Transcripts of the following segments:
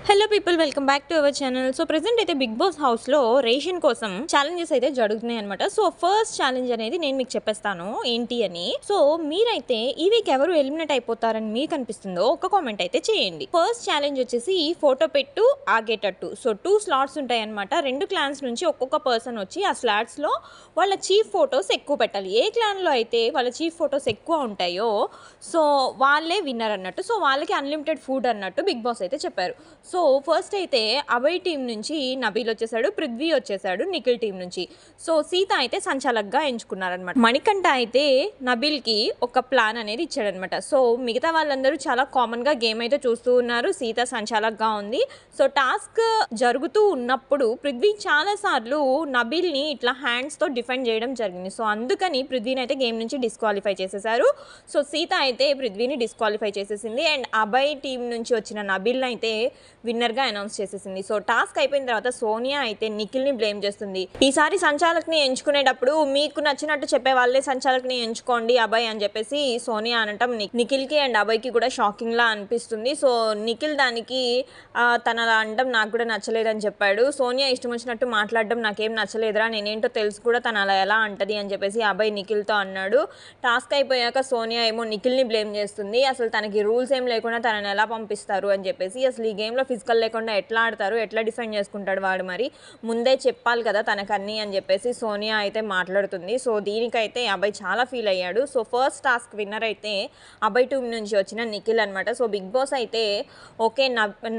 Hello people, welcome back to our channel. So present అయితే big boss హౌస్లో ration కోసం challenges అయితే జరుగుతున్నాయి అనమాట. సో ఫస్ట్ ఛాలెంజ్ అనేది నేను మీకు చెప్పేస్తాను ఏంటి అని. సో మీరైతే ఈ వీక్ ఎవరు ఎలిమినేట్ అయిపోతారని మీకు అనిపిస్తుందో ఒక కామెంట్ అయితే చేయండి. ఫస్ట్ ఛాలెంజ్ వచ్చేసి ఫోటో పెట్టు ఆగేటట్టు. సో 2 స్లాట్స్ ఉంటాయి అనమాట. 2 క్లాన్స్ నుంచి ఒక్కొక్క పర్సన్ వచ్చి ఆ స్లాట్స్లో వాళ్ళ చీఫ్ ఫొటోస్ ఎక్కువ పెట్టాలి. ఏ క్లాన్లో అయితే వాళ్ళ చీఫ్ ఫొటోస్ ఎక్కువ ఉంటాయో సో వాళ్ళే విన్నర్ అన్నట్టు. సో వాళ్ళకి అన్లిమిటెడ్ ఫుడ్ అన్నట్టు బిగ్ బాస్ అయితే చెప్పారు. సో ఫస్ట్ అయితే అభయ్ టీం నుంచి నబీల్ వచ్చేసాడు, పృథ్వీ వచ్చేసాడు నిఖిల్ టీం నుంచి. సో సీత అయితే సంచాలక్గా ఎంచుకున్నారనమాట. మణికంఠ అయితే నబీల్కి ఒక ప్లాన్ అనేది ఇచ్చాడనమాట. సో మిగతా వాళ్ళందరూ చాలా కామన్గా గేమ్ అయితే చూస్తూ ఉన్నారు. సీత సంచాలక్గా ఉంది. సో టాస్క్ జరుగుతూ ఉన్నప్పుడు పృథ్వీ చాలాసార్లు నబీల్ని ఇట్లా హ్యాండ్స్తో డిఫెండ్ చేయడం జరిగింది. సో అందుకని పృథ్వీని అయితే గేమ్ నుంచి డిస్క్వాలిఫై చేసేసారు. సో సీత అయితే పృథ్వీని డిస్క్వాలిఫై చేసేసింది. అండ్ అభయ్ టీం నుంచి వచ్చిన నబీల్ని అయితే విన్నర్గా అనౌన్స్ చేసేసింది. సో టాస్క్ అయిపోయిన తర్వాత సోనియా అయితే నిఖిల్ని బ్లేమ్ చేస్తుంది. ఈసారి సంచాలక్ని ఎంచుకునేటప్పుడు మీకు నచ్చినట్టు చెప్పే వాళ్ళే సంచాలక్ని ఎంచుకోండి అభయ్ అని చెప్పేసి సోనియా అనటం నిఖిల్కి అండ్ అభయ్కి కూడా షాకింగ్లా అనిపిస్తుంది. సో నిఖిల్ దానికి తన అలా అనడం నాకు కూడా నచ్చలేదని చెప్పాడు. సోనియా ఇష్టం వచ్చినట్టు మాట్లాడడం నాకేం నచ్చలేదురా, నేనేంటో తెలుసు కూడా తను అలా ఎలా అంటది అని చెప్పేసి అభయ్ నిఖిల్తో అన్నాడు. టాస్క్ అయిపోయాక సోనియా ఏమో నిఖిల్ని బ్లేమ్ చేస్తుంది. అసలు తనకి రూల్స్ ఏం లేకుండా తనని ఎలా పంపిస్తారు అని చెప్పేసి. అసలు ఈ గేమ్లో ఫిజికల్ లేకుండా ఎట్లా ఆడతారు, ఎట్లా డిఫెండ్ చేసుకుంటాడు వాడు, మరి ముందే చెప్పాలి కదా తనకన్నీ అని చెప్పేసి సోనియా అయితే మాట్లాడుతుంది. సో దీనికైతే అభయ్ చాలా ఫీల్ అయ్యాడు. సో ఫస్ట్ టాస్క్ విన్నర్ అయితే అభయ్ టీం నుంచి వచ్చిన నిఖిల్ అనమాట. సో బిగ్ బాస్ అయితే ఓకే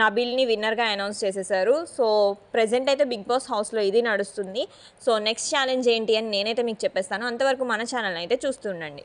నబీల్ని విన్నర్గా అనౌన్స్ చేసేసారు. సో ప్రెజెంట్ అయితే బిగ్ బాస్ హౌస్లో ఇది నడుస్తుంది. సో నెక్స్ట్ ఛాలెంజ్ ఏంటి అని నేనైతే మీకు చెప్పేస్తాను. అంతవరకు మన ఛానల్ అయితే చూస్తుండండి.